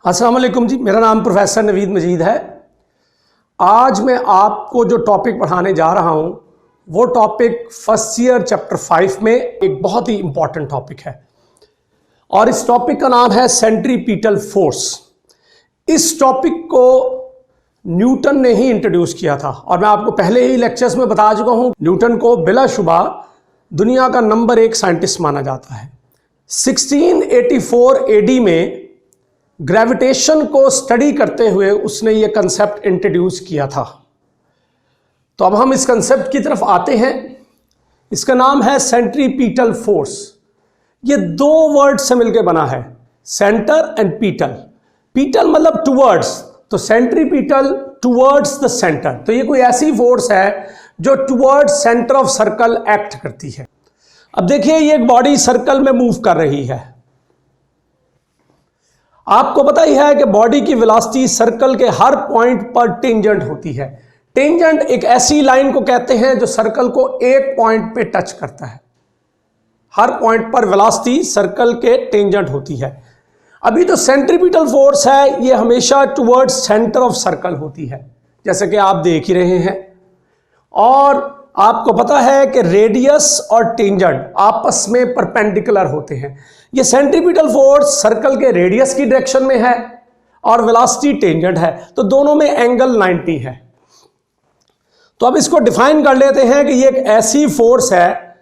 अस्सलाम वालेकुम जी, मेरा नाम प्रोफेसर नवीद मजीद है। आज मैं आपको जो टॉपिक पढ़ाने जा रहा हूं वो टॉपिक फर्स्ट ईयर चैप्टर 5 में एक बहुत ही इंपॉर्टेंट टॉपिक है और इस टॉपिक का नाम है सेंट्रीपिटल फोर्स। इस टॉपिक को न्यूटन ने ही इंट्रोड्यूस किया था और मैं आपको पहले ही लेक्चर्स में बता चुका हूं, न्यूटन को बिलाशुबा दुनिया का नंबर 1 साइंटिस्ट माना जाता है। 1684 एडी में ग्रेविटेशन को स्टडी करते हुए उसने ये कंसेप्ट इंट्रोड्यूस किया था। तो अब हम इस कंसेप्ट की तरफ आते हैं। इसका नाम है सेंट्रीपिटल फोर्स। ये दो वर्ड से मिलकर बना है, सेंटर एंड पीटल। पीटल मतलब टुवर्ड्स, तो सेंट्रीपिटल टुवर्ड्स द सेंटर। तो ये कोई ऐसी फोर्स है जो towards centre of circle act करती है। अब देखिए, ये एक बॉडी सर्कल में मूव कर रही है। आपको पता ही है कि बॉडी की वेलोसिटी सर्कल के हर पॉइंट पर टेंजेंट होती है। टेंजेंट एक ऐसी लाइन को कहते हैं जो सर्कल को एक पॉइंट पे टच करता है। हर पॉइंट पर वेलोसिटी सर्कल के टेंजेंट होती है। अभी जो सेंट्रीपिटल फोर्स है ये हमेशा टुवर्ड्स सेंटर ऑफ सर्कल होती है, जैसे कि आप देख ही रहे हैं। और आपको पता है कि रेडियस और टेंजेंट आपस में परपेंडिकुलर होते हैं। ये सेंट्रीपिटल फोर्स सर्कल के रेडियस की डायरेक्शन में है और वेलोसिटी टेंजेंट है, तो दोनों में एंगल 90 है। तो अब इसको डिफाइन कर लेते हैं कि ये एक ऐसी फोर्स है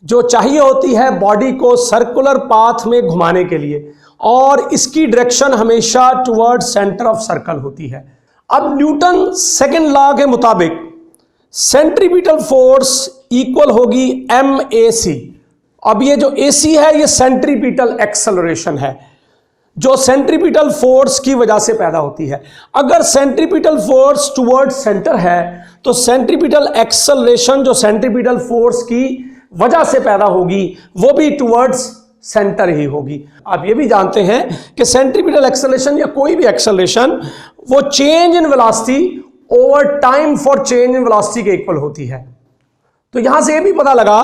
जो चाहिए होती है बॉडी को सर्कुलर पाथ में घुमाने के लिए और इसकी डायरेक्शन हमेशा टुवर्ड सेंटर ऑफ सर्कल होती है। अब न्यूटन सेकेंड लॉ के मुताबिक सेंट्रीपिटल फोर्स इक्वल होगी MAC। अब ये जो AC है ये सेंट्रीपिटल एक्सेलरेशन है जो सेंट्रीपिटल फोर्स की वजह से पैदा होती है। अगर सेंट्रीपिटल फोर्स टुवर्ड सेंटर है तो सेंट्रीपिटल एक्सेलरेशन जो सेंट्रीपिटल फोर्स की वजह से पैदा होगी वो भी टुवर्ड्स सेंटर ही होगी। आप ये भी जानते हैं कि सेंट्रीपिटल एक्सेलरेशन या कोई भी एक्सेलरेशन वो change in velocity over time for change in velocity के इक्वल होती है। तो यहां से ये भी पता लगा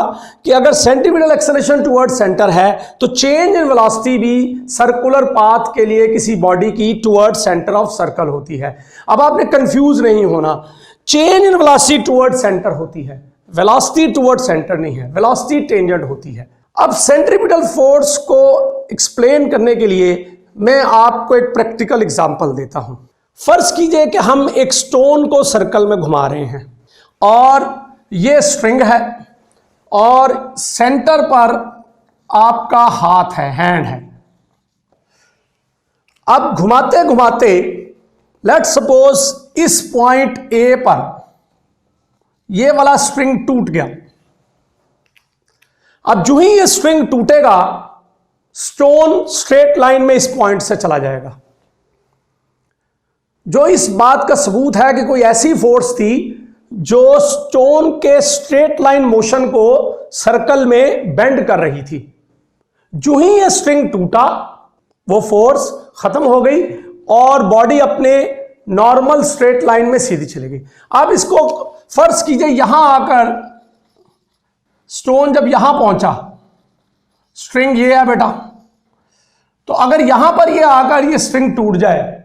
कि अगर सेंट्रीपिटल एक्सेलरेशन टुवर्ड सेंटर है तो चेंज इन वेलोसिटी भी सर्कुलर पाथ के लिए किसी बॉडी की टुवर्ड सेंटर ऑफ सर्कल होती है। अब आपने कंफ्यूज नहीं होना, change in velocity toward centre होती है, वेलोसिटी टुवर्ड सेंटर नहीं है, वेलोसिटी टेंजेंट होती है। अब सेंट्रीपिटल फोर्स को एक्सप्लेन करने के लिए मैं आपको एक प्रैक्टिकल एग्जांपल देता हूं। फर्ज कीजिए कि हम एक स्टोन को सर्कल में घुमा रहे हैं और ये स्ट्रिंग है और सेंटर पर आपका हाथ है, हैंड है। अब घुमाते घुमाते लेट्स सपोज इस पॉइंट A पर ये वाला स्ट्रिंग टूट गया। अब जो ही ये स्ट्रिंग टूटेगा स्टोन स्ट्रेट लाइन में इस पॉइंट से चला जाएगा, जो इस बात का सबूत है कि कोई ऐसी फोर्स थी जो स्टोन के स्ट्रेट लाइन मोशन को सर्कल में बेंड कर रही थी। जो ही ये स्ट्रिंग टूटा वो फोर्स खत्म हो गई और बॉडी अपने नॉर्मल स्ट्रेट लाइन में सीधी चली गई। अब इसको फर्ज कीजिए यहां आकर स्टोन जब यहां पहुंचा, स्ट्रिंग ये है बेटा, तो अगर यहां पर ये आकर ये स्ट्रिंग टूट जाए,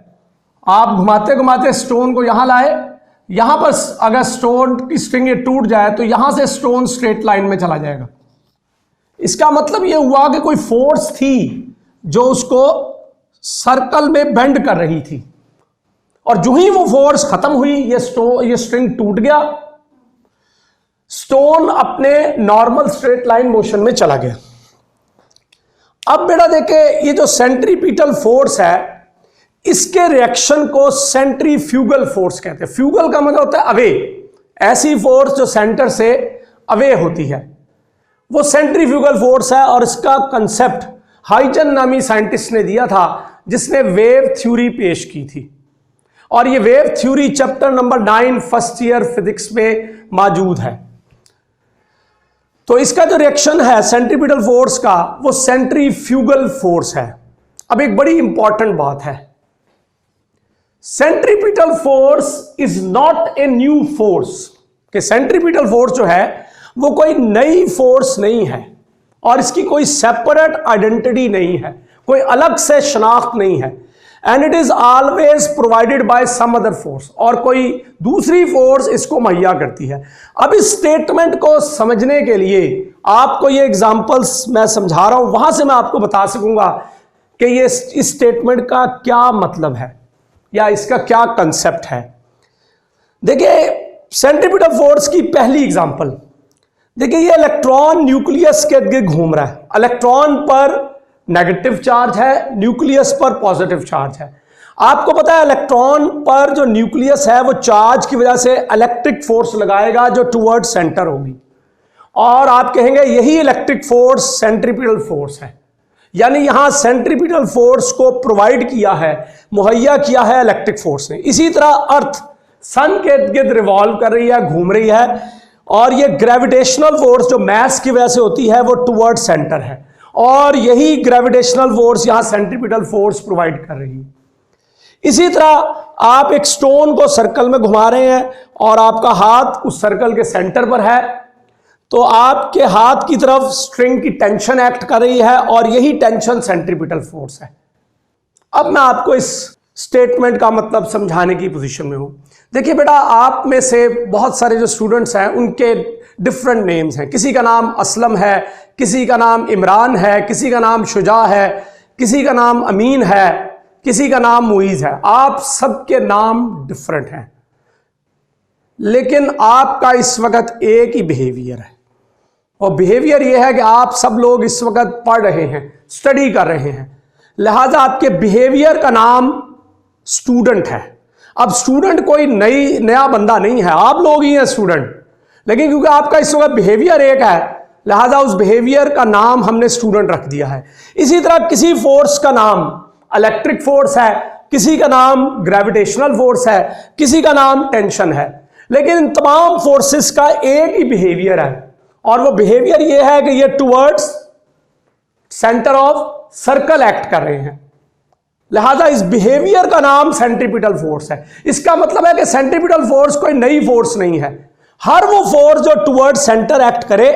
आप घुमाते घुमाते स्टोन को यहां लाए, यहां पर अगर स्टोन की स्ट्रिंग ये टूट जाए तो यहां से स्टोन स्ट्रेट लाइन में चला जाएगा। इसका मतलब ये हुआ कि कोई फोर्स थी जो उसको सर्कल में बेंड कर रही थी और जो ही वो फोर्स खत्म हुई ये स्ट्रिंग टूट गया, स्टोन अपने नॉर्मल स्ट्रेट लाइन मोशन में चला गया। अब बेटा देखे, ये जो सेंट्रीपिटल फोर्स है इसके रिएक्शन को सेंट्रीफ्यूगल फोर्स कहते हैं। फ्यूगल का मतलब होता है अवे, ऐसी फोर्स जो सेंटर से अवे होती है वो सेंट्रीफ्यूगल फोर्स है। और इसका कंसेप्ट हाइजन नामी साइंटिस्ट ने दिया था जिसने वेव थ्योरी पेश की थी और ये wave theory chapter number 9 first year physics में मौजूद है। तो इसका जो रिएक्शन है सेंट्रीपिटल फोर्स का वो सेंट्रीफ्यूगल फोर्स है। अब एक बड़ी इंपॉर्टेंट बात है, centripetal force is not a new force. कि सेंट्रीपिटल फोर्स जो है वो कोई नई फोर्स नहीं है और इसकी कोई सेपरेट आइडेंटिटी नहीं है, कोई अलग से शनाख्त नहीं है। And it is always provided by some other force, और कोई दूसरी फोर्स इसको मुहैया करती है। अब इस स्टेटमेंट को समझने के लिए आपको ये एग्जांपल्स मैं समझा रहा हूं, वहां से मैं आपको बता सकूंगा कि ये इस स्टेटमेंट का क्या मतलब है या इसका क्या कंसेप्ट है। देखिए सेंट्रीपिटल फोर्स की पहली एग्जांपल देखिए, ये इलेक्ट्रॉन न्यूक्लियस के इर्द गिर्द घूम रहा है। इलेक्ट्रॉन पर नेगेटिव चार्ज है, न्यूक्लियस पर पॉजिटिव चार्ज है। आपको पता है इलेक्ट्रॉन पर जो न्यूक्लियस है वो चार्ज की वजह से इलेक्ट्रिक फोर्स लगाएगा जो टुवर्ड सेंटर होगी, और आप कहेंगे यही इलेक्ट्रिक फोर्स सेंट्रीपिटल फोर्स है। यानी यहां सेंट्रीपिटल फोर्स को प्रोवाइड किया है, मुहैया किया है इलेक्ट्रिक फोर्स ने। इसी तरह अर्थ सन के इर्द गिर्द रिवॉल्व कर रही है, घूम रही है, और ये ग्रेविटेशनल फोर्स जो मैस की वजह से होती है वो टुवर्ड सेंटर है, और यही ग्रेविटेशनल फोर्स यहां सेंट्रीपिटल फोर्स प्रोवाइड कर रही है। इसी तरह आप एक स्टोन को सर्कल में घुमा रहे हैं और आपका हाथ उस सर्कल के सेंटर पर है, तो आपके हाथ की तरफ स्ट्रिंग की टेंशन एक्ट कर रही है, और यही टेंशन सेंट्रीपिटल फोर्स है। अब मैं आपको इस स्टेटमेंट का मतलब समझाने की पोजीशन में हूं। देखिए बेटा, आप में से बहुत सारे जो स्टूडेंट्स हैं उनके डिफरेंट नेम्स हैं। किसी का नाम असलम है, किसी का नाम इमरान है, किसी का नाम शुजा है, किसी का नाम अमीन है, किसी का नाम मुईज है। आप सबके नाम डिफरेंट हैं, लेकिन आपका इस वक्त एक ही बिहेवियर है, और बिहेवियर यह है कि आप सब लोग इस वक्त पढ़ रहे हैं, स्टडी कर रहे हैं, लिहाजा आपके बिहेवियर का नाम स्टूडेंट है। अब स्टूडेंट कोई नया बंदा नहीं है, आप लोग ही हैं स्टूडेंट, लेकिन क्योंकि आपका इस वक्त बिहेवियर एक है, लिहाजा उस बिहेवियर का नाम हमने स्टूडेंट रख दिया है। इसी तरह किसी फोर्स का नाम इलेक्ट्रिक फोर्स है, किसी का नाम ग्रेविटेशनल फोर्स है, किसी का नाम टेंशन है, लेकिन इन तमाम फोर्सेस का एक ही बिहेवियर है, और वो बिहेवियर ये है कि ये towards centre of circle act कर रहे हैं। लिहाजा इस बिहेवियर का नाम सेंट्रीपिटल फोर्स है। इसका मतलब है कि सेंट्रीपिटल फोर्स कोई नई फोर्स नहीं है। हर वो फोर्स जो टुवर्ड सेंटर एक्ट करे,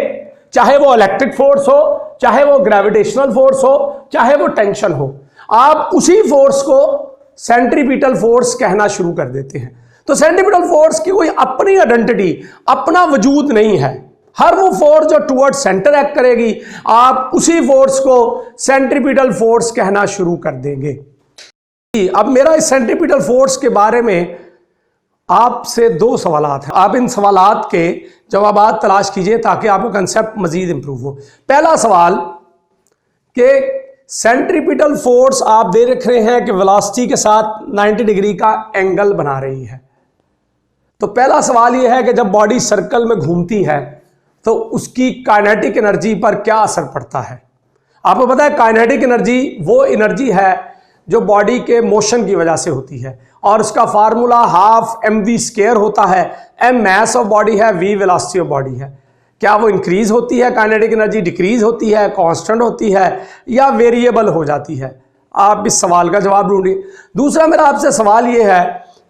चाहे वो इलेक्ट्रिक फोर्स हो, चाहे वो ग्रेविटेशनल फोर्स हो, चाहे वो टेंशन हो, आप उसी फोर्स को सेंट्रीपिटल फोर्स कहना शुरू कर देते हैं। तो सेंट्रीपिटल फोर्स की कोई अपनी आइडेंटिटी, अपना वजूद नहीं है। हर वो फोर्स जो टुवर्ड सेंटर एक्ट करेगी, आप उसी फोर्स को सेंट्रीपिटल फोर्स कहना शुरू कर देंगे। अब मेरा इस सेंट्रीपिटल फोर्स के बारे में आपसे दो सवालात हैं। आप इन सवालात के जवाबात तलाश कीजिए ताकि आपका कंसेप्ट मजीद इंप्रूव हो। पहला सवाल कि सेंट्रीपिटल फोर्स आप दे रख रहे हैं कि वेलोसिटी के साथ 90 डिग्री का एंगल बना रही है। तो पहला सवाल यह है कि जब बॉडी सर्कल में घूमती है तो उसकी काइनेटिक एनर्जी पर क्या असर पड़ता है। आपको पता है काइनेटिक एनर्जी वो एनर्जी है जो बॉडी के मोशन की वजह से होती है, और उसका फार्मूला हाफ mv² होता है। m मैस ऑफ बॉडी है, v वेलोसिटी ऑफ बॉडी है। क्या वो इंक्रीज होती है काइनेटिक एनर्जी, डिक्रीज होती है, कांस्टेंट होती है, या वेरिएबल हो जाती है? आप इस सवाल का जवाब ढूंढिए। दूसरा मेरा आपसे सवाल ये है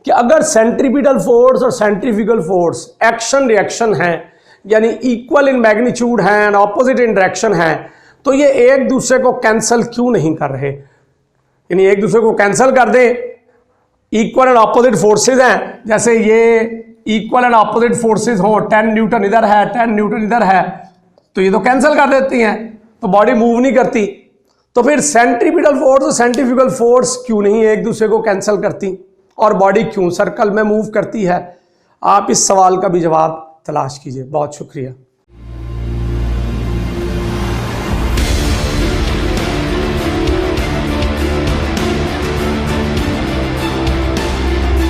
कि अगर सेंट्रीपिटल फोर्स और सेंट्रीफ्यूगल फोर्स एक्शन रिएक्शन है, यानी इक्वल इन मैग्नीट्यूड हैं एंड ऑपोजिट इन डायरेक्शन हैं, तो ये एक दूसरे को कैंसिल क्यों नहीं कर रहे? यानी एक दूसरे को कैंसिल कर दें, इक्वल एंड ऑपोजिट फोर्सेज हैं, जैसे ये इक्वल एंड ऑपोजिट फोर्सेज हो, 10 न्यूटन इधर है, 10 न्यूटन इधर है, तो ये तो कैंसिल कर देती हैं, तो बॉडी मूव नहीं करती। तो फिर सेंट्रीपिटल फोर्स और सेंट्रीफ्यूगल फोर्स क्यों नहीं एक दूसरे को कैंसिल करती, और बॉडी क्यों सर्कल में मूव करती है? आप इस सवाल का भी जवाब तलाश कीजिए। बहुत शुक्रिया।